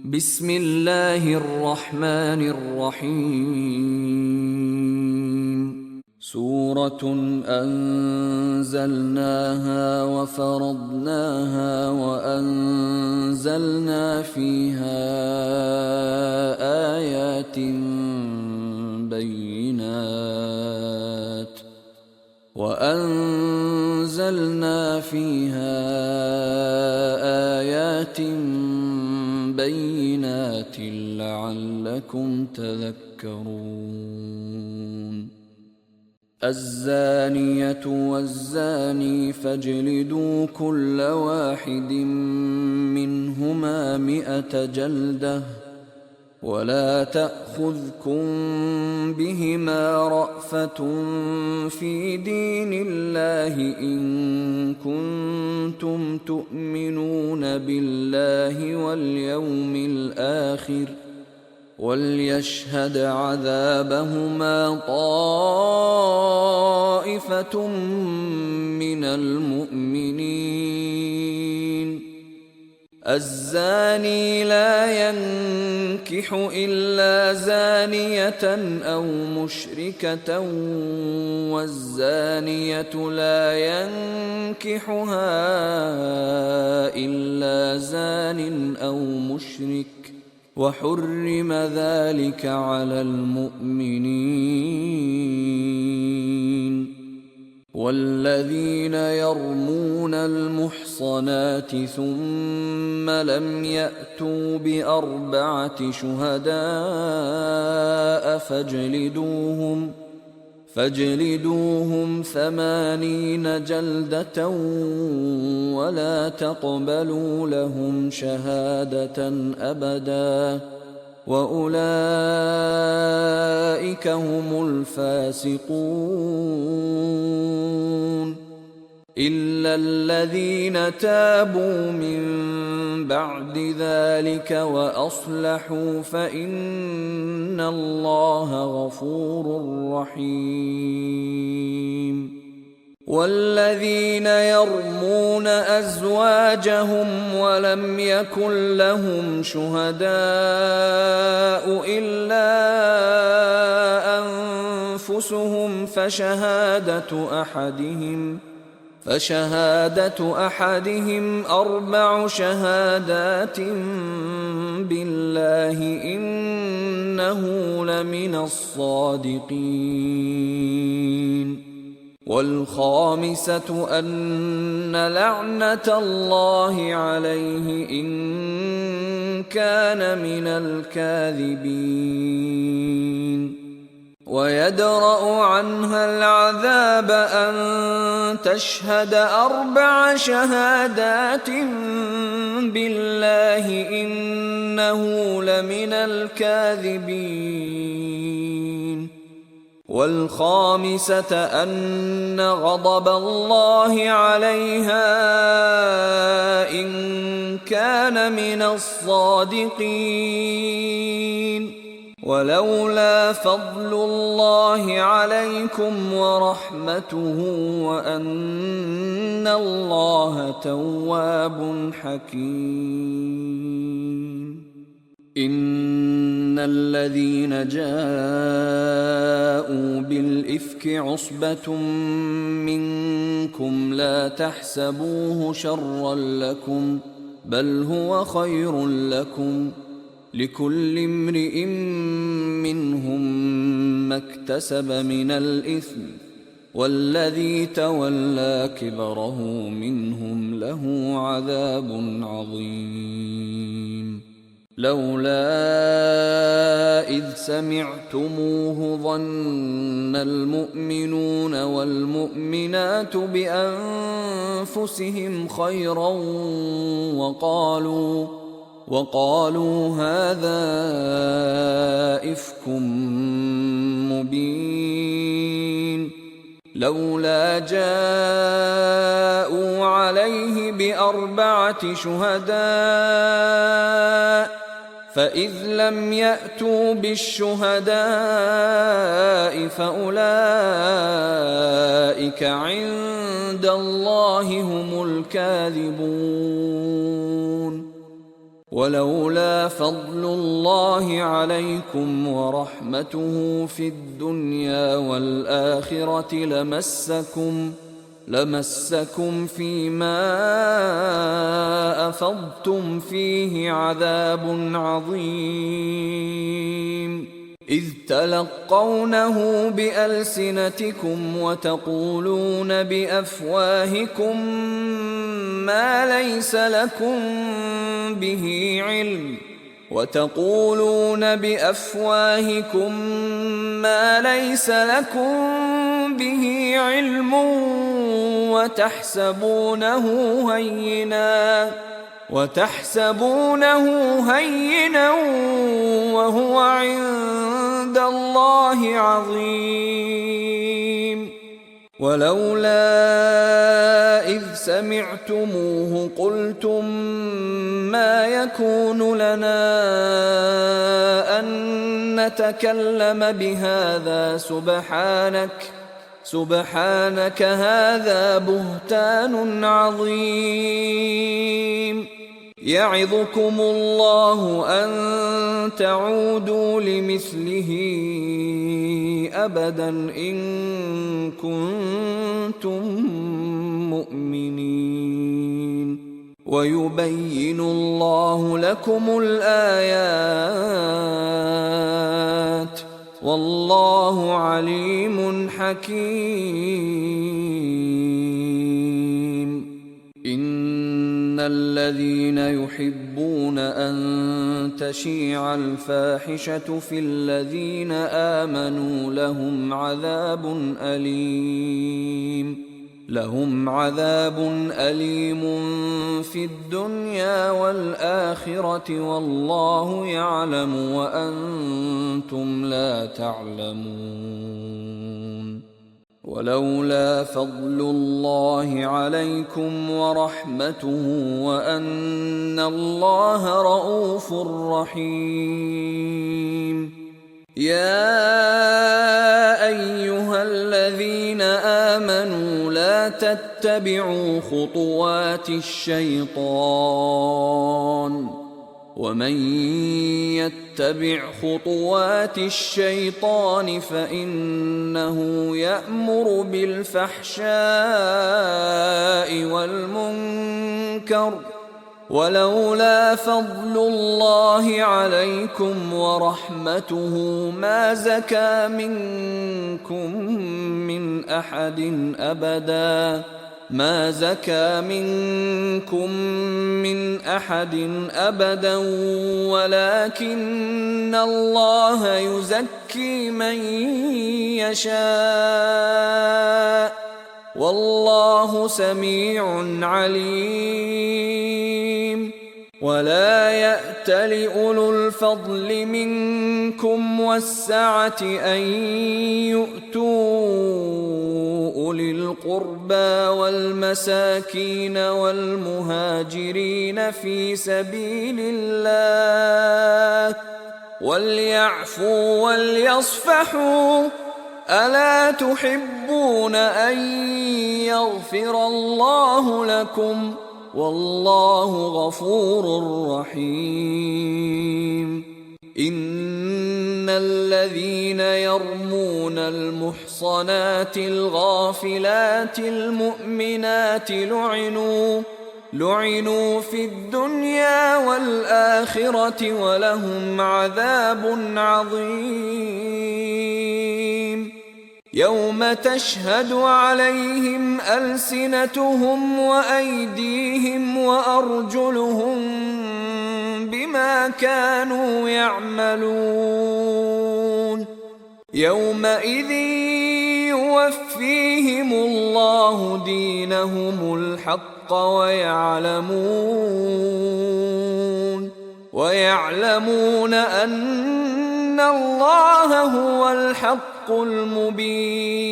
بسم الله الرحمن الرحيم سورة أنزلناها وفرضناها وأنزلنا فيها آيات بينات لعلكم تذكرون. الزانية والزاني فاجلدوا كل واحد منهما 100 جلدة ولا تأخذكم بهما رأفة في دين الله إن كنتم تؤمنون بالله واليوم الآخر وليشهد عذابهما طائفة من المؤمنين. الزاني لا ينكح إلا زانية أو مشركة والزانية لا ينكحها إلا زان أو مشرك وحرم ذلك على المؤمنين. والذين يرمون المحصنات ثم لم يأتوا ب4 شهداء فاجلدوهم 80 جلدة ولا تقبلوا لهم شهادة أبدا وأولئك هم الفاسقون. إلا الذين تابوا من بعد ذلك وأصلحوا فإن الله غفور رحيم. والذين يرمون أزواجهم ولم يكن لهم شهداء إلا أنفسهم فشهادة أحدهم 4 شهادات بالله إنه لمن الصادقين. والخامسة أن لعنة الله عليه إن كان من الكاذبين. ويدرأ عنها العذاب أن تشهد 4 شهادات بالله إنه لمن الكاذبين. والخامسة أن غضب الله عليها إن كان من الصادقين. ولولا فضل الله عليكم ورحمته وأن الله تواب حكيم. إن الذين جاءوا بالإفك عصبة منكم لا تحسبوه شرا لكم بل هو خير لكم لكل امرئ منهم ما اكتسب من الإثم والذي تولى كبره منهم له عذاب عظيم. لولا إذ سمعتموه ظن المؤمنون والمؤمنات بأنفسهم خيرا وقالوا هذا إفك مبين. لولا جاءوا عليه ب4 شهداء فإذ لم يأتوا بالشهداء فأولئك عند الله هم الكاذبون. ولولا فضل الله عليكم ورحمته في الدنيا والآخرة لمسكم فيما أفضتم فيه عذاب عظيم، إذ تلقونه بألسنتكم وتقولون بأفواهكم ما ليس لكم به علم وتحسبونه هينا وهو عند الله عظيم. ولولا إذ سمعتموه قلتم ما يكون لنا أن نتكلم بهذا سبحانك هذا بهتان عظيم. يعظكم الله أن تعودوا لمثله أبدا إن كنتم مؤمنين. ويبين الله لكم الآيات والله عليم حكيم. إن الذين يحبون أن تشيع الفاحشة في الذين آمنوا لهم عذاب أليم في الدنيا والآخرة والله يعلم وأنتم لا تعلمون. ولولا فضل الله عليكم ورحمته وأن الله رءوف رحيم. يا أيها الذين آمنوا لا تتبعوا خطوات الشيطان ومن يتبع خطوات الشيطان فإنه يأمر بالفحشاء والمنكر. ولولا فضل الله عليكم ورحمته ما زكى منكم من أحد أبدا ولكن الله يزكي من يشاء والله سميع عليم. ولا يأتل أولو الفضل منكم والسعة أن يؤتوا أولي القربى والمساكين والمهاجرين في سبيل الله وليعفوا وليصفحوا ألا تحبون أن يغفر الله لكم والله غفور رحيم. إن الذين يرمون المحصنات الغافلات المؤمنات لعنوا في الدنيا والآخرة ولهم عذاب عظيم. يوم تشهد عليهم ألسنتهم وأيديهم وأرجلهم بما كانوا يعملون. يومئذ يوفيهم الله دينهم الحق ويعلمون أن الله هو الحق المبين.